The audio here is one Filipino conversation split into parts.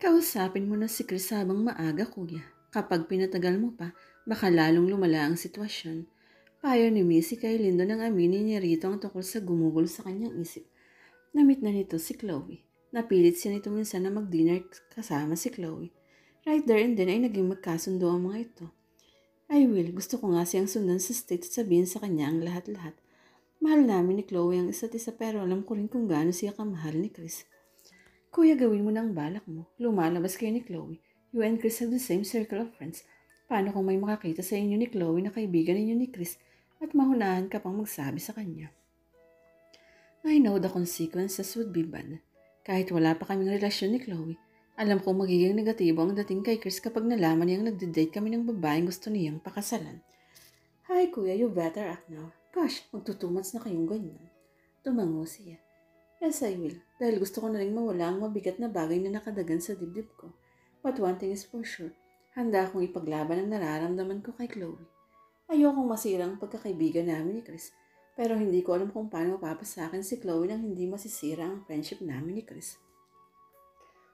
Kausapin mo na si Chris habang maaga, kuya. Kapag pinatagal mo pa, baka lalong lumala ang sitwasyon. Payo ni Missy kay Lindo nang aminin niya rito ang tungkol sa gumugol sa kanyang isip. Namit na nito si Chloe. Napilit siya nito minsan na mag-dinner kasama si Chloe. Right there and then ay naging magkasundo ang mga ito. Ay Will, gusto ko nga siyang sundan sa state at sabihin sa kanya ang lahat-lahat. Mahal namin ni Chloe ang isa't isa pero alam ko rin kung gaano siya kamahal ni Chris. Kuya, gawin mo na ang balak mo. Lumalabas kayo ni Chloe. You and Chris have the same circle of friends. Paano kung may makakita sa inyo ni Chloe na kaibigan ninyo ni Chris at mahunahan ka pang magsabi sa kanya? I know the consequences would be bad. Kahit wala pa kaming relasyon ni Chloe, alam kong magiging negatibo ang dating kay Chris kapag nalaman niyang nagde-date kami ng babaeng gusto niyang pakasalan. Hi kuya, you better act now. Gosh, magtutumats na kayong ganyan. Tumango siya. Yes, I will. Dahil gusto ko na rin mawala ang mabigat na bagay na nakadagan sa dibdib ko. But one thing is for sure, handa akong ipaglaban ang nararamdaman ko kay Chloe. Ayokong masira ang pagkakaibigan namin ni Chris, pero hindi ko alam kung paano mapapasakin si Chloe nang hindi masisira ang friendship namin ni Chris.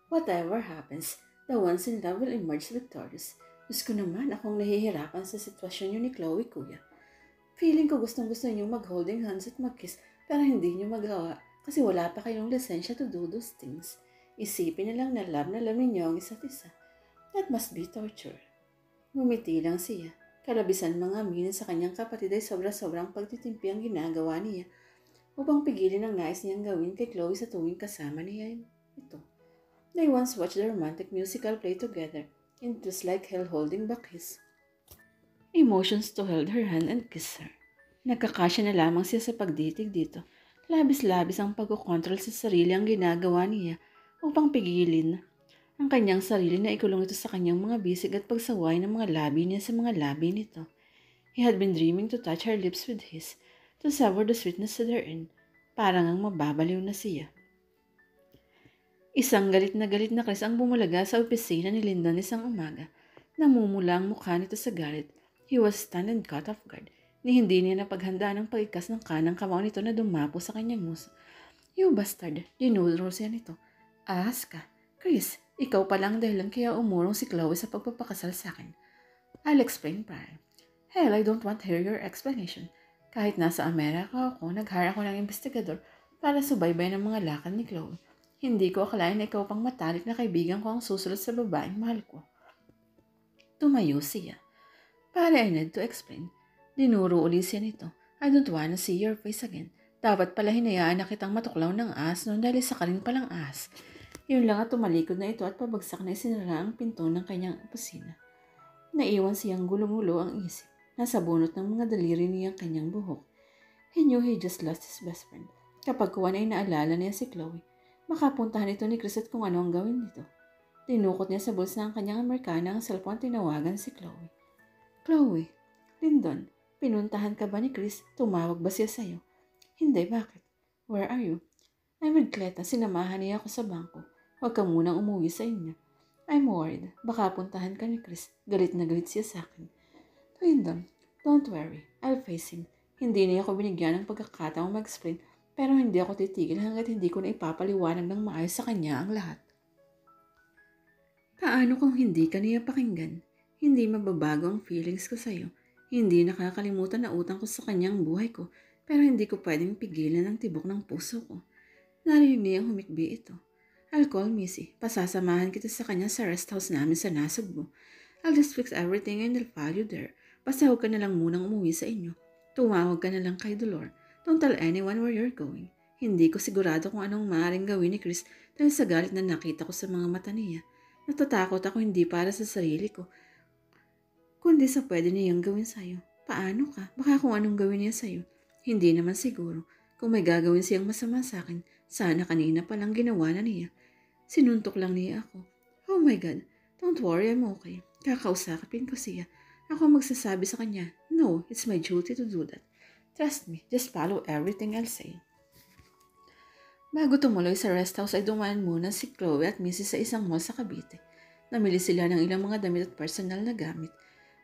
Whatever happens, the ones in love will emerge victorious. Diyos ko naman, akong nahihirapan sa sitwasyon niyo ni Chloe, kuya. Feeling ko gustong-gusto niyo mag-holding hands at mag-kiss, pero hindi niyo magawa. Kasi wala pa kayong lisensya to do those things. Isipin na lang na love ninyo ang isa't isa. That must be torture. Ngumiti lang siya. Kalabisan mga aminin sa kanyang kapatid ay sobra-sobrang pagtitimpi ang ginagawa niya upang pigilin ang nais niyang gawin kay Chloe sa tuwing kasama niya ito. They once watched the romantic musical play together and it was like hell holding back his emotions to hold her hand and kiss her. Nagkakasya na lamang siya sa pagditig dito. Labis-labis ang pagkokontrol sa sarili ang ginagawa niya upang pigilin ang kanyang sarili na ikulong ito sa kanyang mga bisig at pagsaway ng mga labi niya sa mga labi nito. He had been dreaming to touch her lips with his, to savor the sweetness therein. Parang ang mababaliw na siya. Isang galit na Chris ang bumulaga sa opisina ni Lyndon isang umaga. Namumula ang mukha nito sa galit. He was stunned and caught off guard. Ni hindi niya napaghandaan ang pagkikas ng kanang kamao nito na dumapo sa kanyang muso. You bastard, dinudrol siya nito. Ahas ka. Chris, ikaw pa lang dahilan kaya umurong si Chloe sa pagpapakasal sa akin. I'll explain prior. Hell, I don't want to hear your explanation. Kahit nasa Amerika ako, nag-hire ako ng investigador para subaybay ng mga lakad ni Chloe. Hindi ko akalain na ikaw pang matalik na kaibigan ko ang susunod sa babaeng mahal ko. Tumayo siya. Para I need to explain. Dinuro uli siya nito. I don't wanna see your face again. Dapat pala hinayaan na kitang matuklaw ng ahas noon dahil isa ka rin palang ahas. Yun lang at tumalikod na ito at pabagsak na isinara ang pinto ng kanyang opisina. Naiwan siyang gulong-gulo ang isip. Nasa bunot ng mga daliri niya ang kanyang buhok. He knew he just lost his best friend. Kapag kuwan ay naalala niya si Chloe, makapuntahan ito ni Chris at kung ano ang gawin nito. Tinukot niya sa bulsa ng kanyang Amerikana ang cellphone at tinawagan si Chloe. Chloe, Lyndon, pinuntahan ka ba ni Chris? Tumawag ba siya sa'yo? Hindi, bakit? Where are you? I'm with Cleta, sinamahan niya ako sa bangko. Huwag ka munang umuwi sa inyo. I'm worried, baka puntahan ka ni Chris. Galit na galit siya sa akin. Lyndon, don't worry, I'll face him. Hindi niya ako binigyan ng pagkakataong mag-explain, pero hindi ako titigil hanggat hindi ko na ipapaliwanag ng maayos sa kanya ang lahat. Paano kung hindi ka niya pakinggan? Hindi mababago ang feelings ko sa'yo. Hindi nakakalimutan na utang ko sa kanyang buhay ko, pero hindi ko pwedeng pigilan ang tibok ng puso ko. Narinig niyang humikbi ito. I'll call Missy. Pasasamahan kita sa kanya sa rest house namin sa Nasugbu. I'll just fix everything and I'll follow you there. Basta huwag ka na lang munang umuwi sa inyo. Tumawag ka na lang kay Dolor. Don't tell anyone where you're going. Hindi ko sigurado kung anong maaaring gawin ni Chris dahil sa galit na nakita ko sa mga mata niya. Natatakot ako hindi para sa sarili ko, kundi sa pwede niyang gawin sa'yo. Paano ka? Baka kung anong gawin niya sa'yo. Hindi naman siguro. Kung may gagawin siyang masama sa akin, sana kanina pa lang ginawa na niya. Sinuntok lang niya ako. Oh my God, don't worry, I'm okay. Kakausapin ko siya. Ako magsasabi sa kanya, no, it's my duty to do that. Trust me, just follow everything I'll say. Bago tumuloy sa rest house ay dumaan muna si Chloe at Missy sa isang mall sa Cavite. Namili sila ng ilang mga damit at personal na gamit.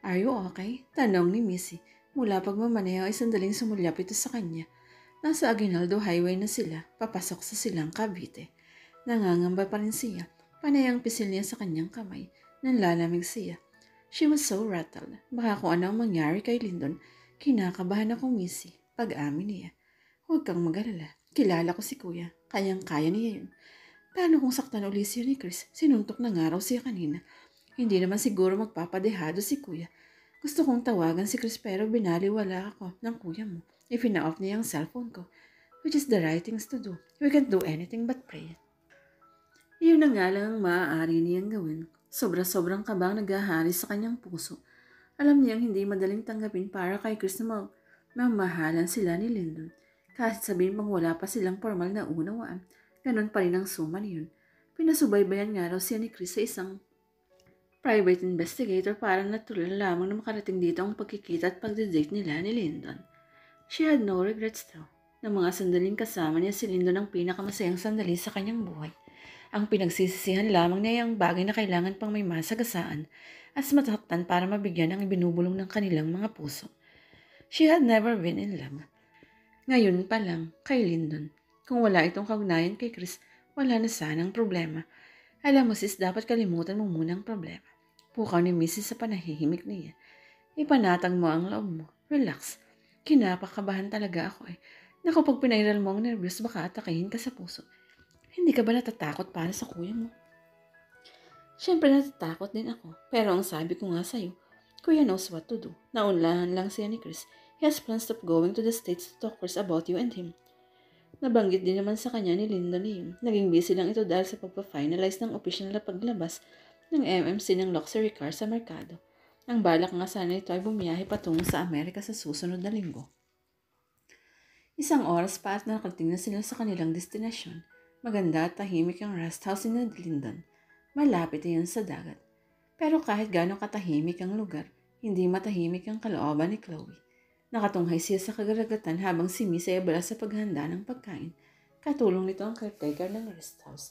Are you okay? Tanong ni Missy. Mula pagmamaneho ay sandaling sumulyap ito sa kanya. Nasa Aguinaldo Highway na sila, papasok sa silang Cavite. Nangangamba pa rin siya. Panay ang pisil niya sa kanyang kamay. Nanlalamig siya. She was so rattled. Baka kung ano ang mangyari kay Lyndon. Kinakabahan ako, Missy. Pag-amin niya. Huwag kang mag-alala. Kilala ko si kuya. Kayang-kaya niya yun. Paano kung saktan uli siya ni Chris? Sinuntok na nga raw siya kanina. Hindi naman siguro magpapadehado si kuya. Gusto kong tawagan si Chris pero binaliwala ako ng kuya mo. Ipina-off niya ang cellphone ko. Which is the right things to do. We can't do anything but pray. Iyon na nga lang ang maaari niyang gawin. Sobra-sobrang kabang naghahari sa kanyang puso. Alam niyang hindi madaling tanggapin para kay Chris na mamahalan sila ni Lyndon. Kahit sabihin pang wala pa silang formal na unawaan, ganun pa rin ang suma niyon. Pinasubaybayan nga raw siya ni Chris sa isang private investigator para natural lamang na makarating dito ang pagkikita at pagdidate nila ni Lyndon. She had no regrets though. Ng mga sandaling kasama niya si Lyndon ang pinakamasayang sandali sa kanyang buhay. Ang pinagsisisihan lamang niya ay ang bagay na kailangan pang may masagasaan at mataktan para mabigyan ang ibinubulong ng kanilang mga puso. She had never been in love. Ngayon pa lang, kay Lyndon. Kung wala itong kaugnayan kay Chris, wala na sanang problema. Alam mo sis, dapat kalimutan mo muna ang problema. Pukaw ni Mrs. sa panahihimik niya. Ipanatag mo ang loob mo. Relax. Kinapakabahan talaga ako eh. Naku, pag pinairal mo ang nervyos, baka atakihin ka sa puso. Hindi ka ba natatakot para sa kuya mo? Siyempre natatakot din ako. Pero ang sabi ko nga sa'yo, kuya knows what to do. Naunlahan lang siya ni Chris. He has plans of going to the States to talk first about you and him. Nabanggit din naman sa kanya ni Lyndon niyon. Naging busy lang ito dahil sa pagpa-finalize ng official na paglabas ng MMC ng luxury car sa merkado. Ang balak nga sana ito ay bumiyahe patungo sa Amerika sa susunod na linggo. Isang oras pa at nakarating na sila sa kanilang destinasyon. Maganda at tahimik ang rest house ni Lyndon. Malapit iyon sa dagat. Pero kahit gano'ng katahimik ang lugar, hindi matahimik ang kalooban ni Chloe. Nakatunghay siya sa kagaragatan habang si Miss ay abala sa paghanda ng pagkain. Katulong nito ang caretaker ng rest house.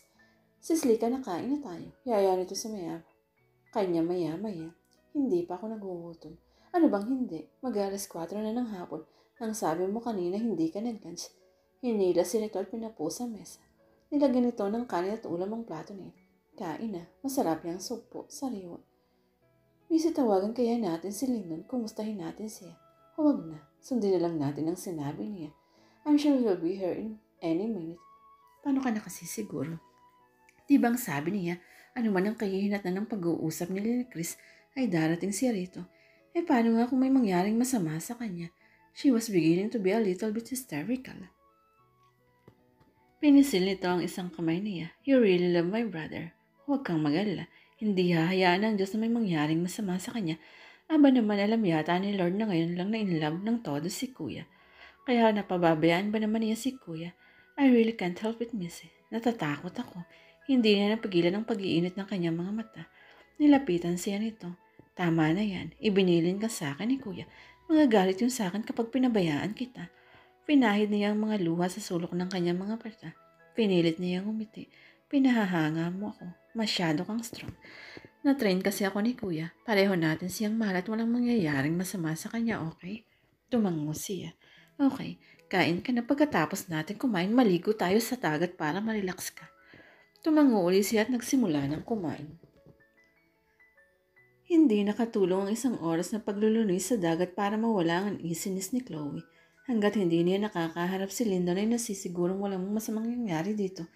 Sislika, nakain na tayo. Yaya nito sa maya. Kanya maya-maya. Hindi pa ako nagugutom. Ano bang hindi? Mag-alas 4 na ng hapon. Ang sabi mo kanina hindi ka nag-lunch. Hinila si nito at pinapo sa mesa. Nilagyan nito ng kanin at ulam ang plato niya. Kain na. Masarap yung sugpo. Sariwa. Missy, tawagan kaya natin si Lyndon. Kumustahin natin siya. Huwag na. Sundin na lang natin ang sinabi niya. I'm sure he'll be here in any minute. Paano ka na kasi siguro? Di bang sabi niya, ano man ang kahihinatnan ng pag-uusap nila ni Chris ay darating siya rito. Eh paano nga kung may mangyaring masama sa kanya? She was beginning to be a little bit hysterical. Pinisil nito ang isang kamay niya. You really love my brother. Huwag kang mag-alala. Hindi hahayaan ng Diyos na may mangyaring masama sa kanya. Aba naman alam yata ni Lord na ngayon lang na in love ng todo si kuya. Kaya napababayaan ba naman niya si kuya? I really can't help it, Missy. Natatakot ako. Hindi niya napagilan ang pag-iinit ng kanyang mga mata. Nilapitan siya nito. Tama na yan. Ibinilin ka sa akin ni kuya. Magagalit yun sa akin kapag pinabayaan kita. Pinahid niya ang mga luha sa sulok ng kanyang mga mata. Pinilit niyang umiti. Pinahahanga mo ako. Masyado kang strong. Na-train kasi ako ni kuya. Pareho natin siyang mahal at walang mangyayaring masama sa kanya, okay? Tumango siya. Okay, kain ka na pagkatapos natin kumain, maligo tayo sa dagat para ma-relax ka. Tumango uli siya at nagsimula ng kumain. Hindi nakatulong ang isang oras na paglulunoy sa dagat para mawala ang uneasiness ni Chloe. Hanggat hindi niya nakakaharap si Lyndon ay nasisigurong walang masamang nangyari dito,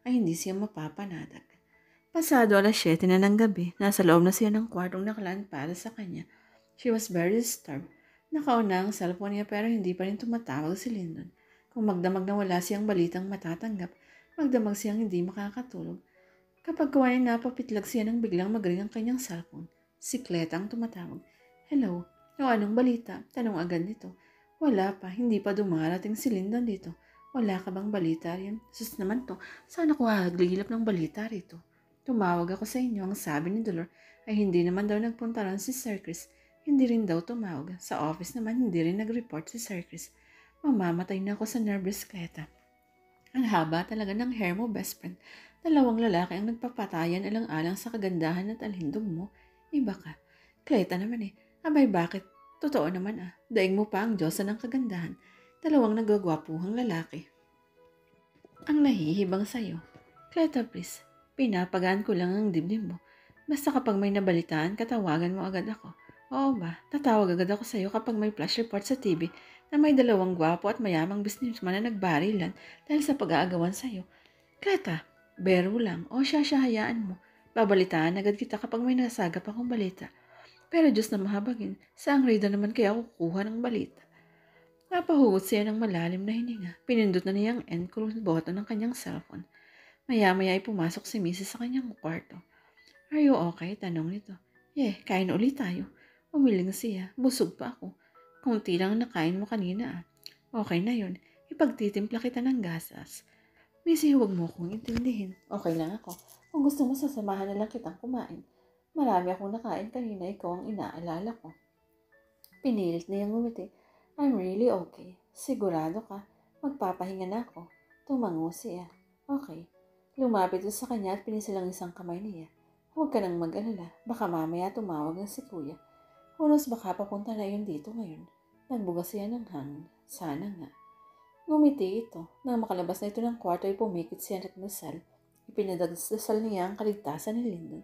ay hindi siya mapapanadag. Pasado alas 7 na ng gabi, nasa loob na siya ng kwartong nakalaan para sa kanya. She was very disturbed. Nakauna ang cellphone niya pero hindi pa rin tumatawag si Lyndon. Kung magdamag na wala siyang balitang matatanggap, magdamag siyang hindi makakatulog. Kapag gawa niya napapitlag siya nang biglang mag-ring ang kanyang cellphone. Si Cleta ang tumatawag. Hello? O anong balita? Tanong agad nito. Wala pa, hindi pa dumarating si Lyndon dito. Wala ka bang balita riyan? Sus naman to, saan ako hagligilap ng balita rito? Tumawag ako sa inyo, ang sabi ni Dolor ay hindi naman daw nagpunta ron si Sir Chris. Hindi rin daw tumawag. Sa office naman hindi rin nag-report si Sir Chris. Mamamatay na ako sa nervous, Cleta. Ang haba talaga ng hair mo, best friend. 2 lalaki ang nagpapatayan alang-alang sa kagandahan at alindog mo. Iba ka. Cleta naman eh. Abay bakit? Totoo naman ah. Daing mo pa ang Diyosa ng kagandahan. 2 nagagwapuhang lalaki ang nahihibang sa'yo. Cleta, please. Pinapagaan ko lang ang dibdib mo. Basta kapag may nabalitaan, katawagan mo agad ako. Oo ba? Tatawag agad ako sa'yo kapag may flash report sa TV na may dalawang gwapo at mayamang businessman na nagbarilan dahil sa pag-aagawan sa'yo. Greta, biro lang. O siya, hayaan mo. Babalitaan agad kita kapag may nasagap akong balita. Pero Diyos na mahabagin, saang radar naman kaya ako kukuha ng balita? Napahugot siya ng malalim na hininga. Pinindot na niya ang end close button ng kanyang cellphone. Maya-maya ay pumasok si Mrs. sa kanyang kwarto. Are you okay? Tanong nito. Kain ulit tayo. Umiling siya. Busog pa ako. Kunti lang nakain mo kanina ah. Okay na yun. Ipagtitimpla kita ng gasas. Missy, huwag mo akong intindihin. Okay lang ako. Kung gusto mo, sasamahan na lang kitang kumain. Marami akong nakain kanina, ikaw ang inaalala ko. Pinilit niyang ngumiti. I'm really okay. Sigurado ka. Magpapahinga na ako. Tumango siya. Okay. Lumapit sa kanya at pinisilang isang kamay niya. Huwag ka nang mag-alala. Baka mamaya tumawag ang si kuya. Hunos baka papunta na yun dito ngayon. Nagbugas siya ng hangin. Sana nga. Ngumiti ito. Nang makalabas na ito ng kwarto ay pumikit siya at nasal. Ipinadagdasal niya ang kaligtasan ni Lyndon.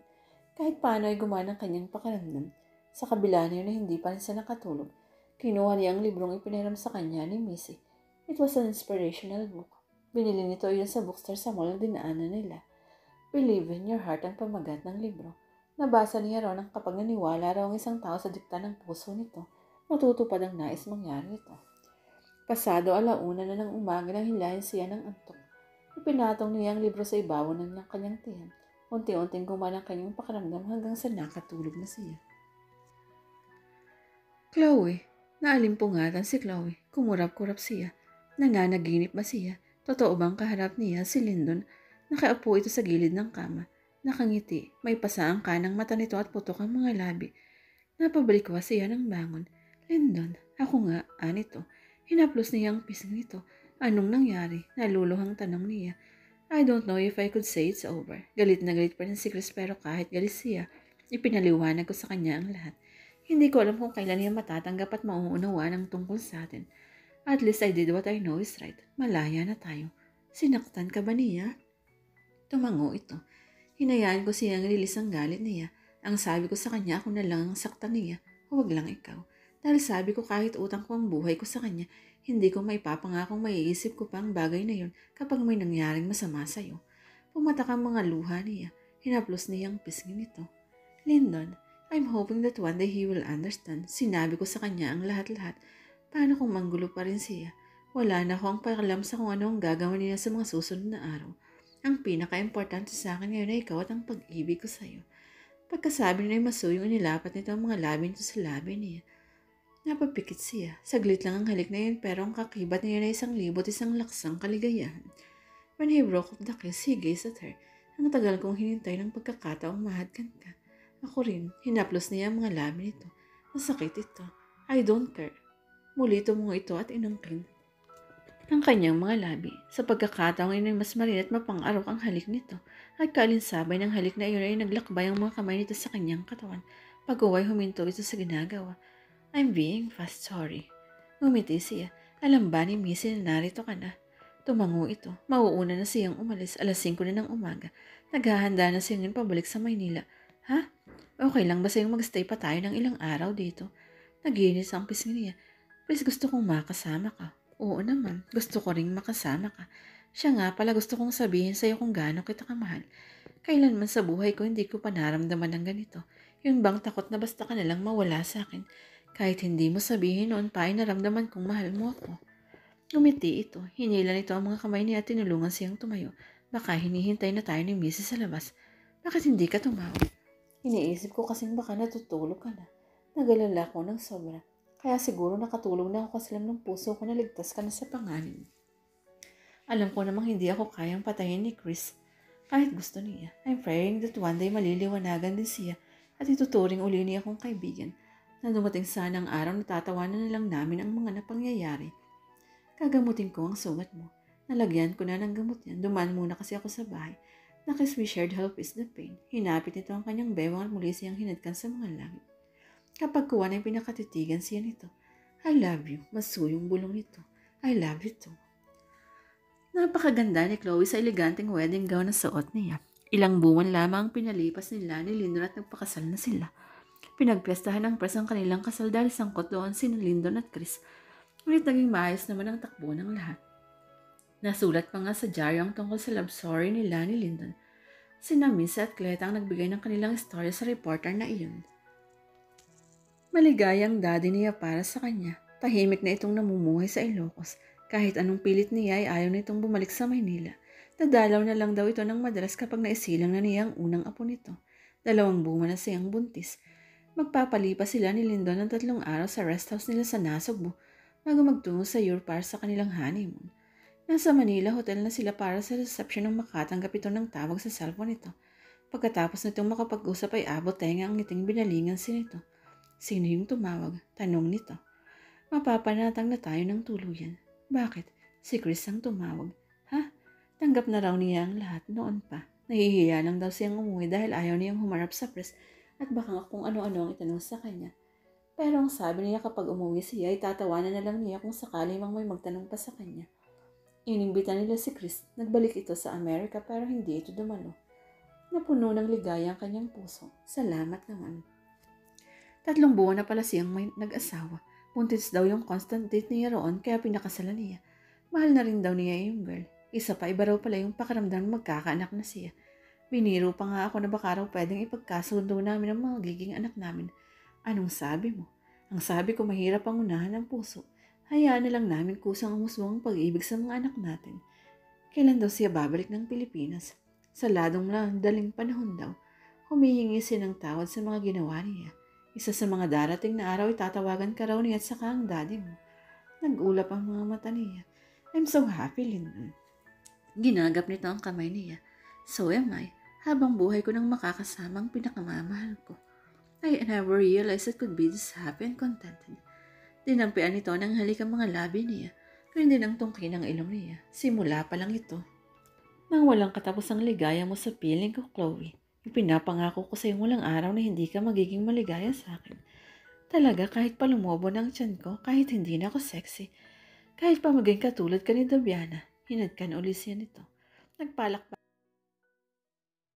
Kahit paano ay gumana ang kanyang pakiramdam. Sa kabila niya na hindi pa rin siya nakatulog. Kinuha niya ang librong ipiniram sa kanya ni Missy. It was an inspirational book. Binili nito yun sa bookstore sa mall na dinaanan nila. Believe in your heart ang pamagat ng libro. Nabasa niya raw ng kapag naniwala raw ang isang tao sa dikta ng puso nito, matutupad ang nais mangyari ito. Pasado 1:00 na ng umaga nang hilahin siya ng antok. Ipinatong niya ang libro sa ibabaw ng kanyang tiyan. Unti-unting gumana ang kanyang pakiramdam hanggang sa nakatulog na siya. Chloe. Naalimpungatan si Chloe. Kumurap-kurap siya. Nananaginip ba siya? Totoo bang kaharap niya si Lyndon? Nakaupo ito sa gilid ng kama. Nakangiti. May pasa ang kanang mata nito at putok ang mga labi. Napabalikwa siya ng bangon. Lyndon, ako nga, anito. Hinaplos niya ang pisngi nito. Anong nangyari? Naluluhang tanong niya. I don't know if I could say it's over. Galit na galit pa rin si Chris pero kahit galit siya, ipinaliwanag ko sa kanya ang lahat. Hindi ko alam kung kailan niya matatanggap at mauunawaan ang tungkol sa atin. At least I did what I know is right. Malaya na tayo. Sinaktan ka ba niya? Tumango ito. Hinayaan ko siyang lilis ang galit niya. Ang sabi ko sa kanya, ako na lang ang saktan niya. Huwag lang ikaw. Dahil sabi ko kahit utang ko ang buhay ko sa kanya, hindi ko maipapangakong maiisip ko pa ang bagay na yun kapag may nangyaring masama sa'yo. Pumatak ang mga luha niya. Hinaplos niya ang pisngi nito. Lyndon, I'm hoping that one day he will understand. Sinabi ko sa kanya ang lahat-lahat. Paano kung manggulo pa rin siya? Wala na akong pakialam sa kung ano ang gagawin niya sa mga susunod na araw. Ang pinaka-importante sa akin ngayon ay ikaw at ang pag-ibig ko sa iyo. Pagkasabi niya ay masuyong nilapat nito ang mga labi nito sa labi niya. Napapikit siya. Saglit lang ang halik na yun pero ang kakibat niya na 1,000 laksang kaligayahan. When he broke off the kiss, he gazed at her. Ang tagal kong hinintay ng pagkakataong mahadkan ka. Ako rin, hinaplos niya ang mga labi nito. Masakit ito. I don't care. Muli tumungo ito at inangkin ang kanyang mga labi. Sa pagkakataong ay mas marin at mapang-arok ang halik nito. At kalinsabay ng halik na iyon ay naglakbay ang mga kamay nito sa kanyang katawan. Pag-uway huminto ito sa ginagawa. I'm being fast sorry. Ngumiti siya. Alam ba ni Missy na narito ka na? Tumango ito. Mauuna na siyang umalis. 5:00 na ng umaga. Naghahanda na siyang pabalik sa Maynila. Ha? Okay lang ba sa'yong magstay pa tayo ng ilang araw dito? Naginis ang pisngi niya. Please, gusto kong makasama ka. Oo naman, gusto ko ring makasama ka. Siya nga pala, gusto kong sabihin sa'yo kung gaano kita kamahal. Kailanman sa buhay ko hindi ko pa naramdaman ng ganito. Yun bang takot na basta ka nalang mawala sa akin. Kahit hindi mo sabihin noon pa ay naramdaman kong mahal mo ako. Ngumiti ito. Hinila nito ang mga kamay niya at tinulungan siyang tumayo. Baka hinihintay na tayo ni Mrs. sa labas. Bakit hindi ka tumawag? Iniisip ko kasing baka natutulog ka na. Nagalala ko ng sobra. Kaya siguro nakatulog na ako kasi ng puso ko na ligtas ka na sa panganib. Alam ko namang hindi ako kayang patayin ni Chris. Kahit gusto niya. I'm praying that one day maliliwanagan din siya at ituturing uli niya akong kaibigan na dumating sana ang araw na tatawanan na lang namin ang mga napangyayari. Kagamutin ko ang sugat mo. Nalagyan ko na ng gamot yan. Dumaan muna kasi ako sa bahay. Nakis we shared help is the pain. Hinapit nito ang kanyang bewang at muli siyang hinadkan sa mga langit. Kapag kuwan ay pinakatitigan siya nito. I love you. Masuyong bulong nito. I love you too. Napakaganda ni Chloe sa eleganteng wedding gown na suot niya. Ilang buwan lamang ang pinalipas nila ni Lyndon at nagpakasal na sila. Pinagpiestahan ng press ang kanilang kasal dahil sangkot doon sina Lyndon at Chris. Ngunit naging maayos naman ang takbo ng lahat. Nasulat pa nga sa diaryo ang tungkol sa love story nila ni Lyndon. Sina Misa at Cleta ang nagbigay ng kanilang istorya sa reporter na iyon. Maligayang daddy niya para sa kanya. Tahimik na itong namumuhay sa Ilocos. Kahit anong pilit niya ay ayaw nitong bumalik sa Maynila. Dadalaw na lang daw ito ng madalas kapag naisilang na niya ang unang apo nito. 2 buwan na siyang buntis. Magpapalipas sila ni Lyndon ng 3 araw sa rest house nila sa Nasugbu bago magtungo sa Europe para sa kanilang honeymoon. Nasa Manila Hotel na sila para sa reception nang makatanggap ito ng tawag sa cellphone nito. Pagkatapos nitong makapag-usap ay abot tenga ang ngiting binalingan si nito. Sino yung tumawag? Tanong nito. Mapapanatang na tayo ng tuluyan. Bakit? Si Chris ang tumawag. Ha? Tanggap na raw niya ang lahat noon pa. Nahihiya lang daw siyang umuwi dahil ayaw niyang humarap sa press at baka nga kung ano-ano ang itanong sa kanya. Pero ang sabi niya kapag umuwi siya ay tatawanan na lang niya kung sakali mang may magtanong pa sa kanya. Inimbita nila si Chris, nagbalik ito sa Amerika pero hindi ito dumalo. Napuno ng ligaya ang kanyang puso. Salamat naman. 3 buwan na pala siyang may nag-asawa. Buntis daw yung constant date niya roon kaya pinakasalan niya. Mahal na rin daw niya yung girl. Isa pa iba raw pala yung pakiramdam magkakaanak na siya. Biniro pa nga ako na baka raw pwedeng ipagkasundo namin ang magiging anak namin. Anong sabi mo? Ang sabi ko mahirap ang unahan ng puso. Hayaan na lang namin kusang umusbong ang pag-ibig sa mga anak natin. Kailan daw siya babalik ng Pilipinas? Sa ladong daling panahon daw. Humihingi siya ng tawad sa mga ginawa niya. Isa sa mga darating na araw ay tatawagan ka raw niya at saka ang daddy mo. Nag-ulap ang mga mata niya. I'm so happy, Lyndon. Ginagap nito ang kamay niya. So am I. Habang buhay ko nang makakasama ang pinakamamahal ko. I never realized it could be this happy and contented. Dinampian nito ng halik ang mga labi niya. Ganoon din ang tungki ng ilong niya. Simula pa lang ito. Nang walang katapusang ligaya mo sa piling ko, Chloe. Ipinapangako ko sa iyong walang araw na hindi ka magiging maligaya sa akin. Talaga kahit pa lumobo ng tiyan ko, kahit hindi na ako sexy, kahit pa maging katulad ka ni Daviana, hinadkan ulit siya nito. Nagpalakpak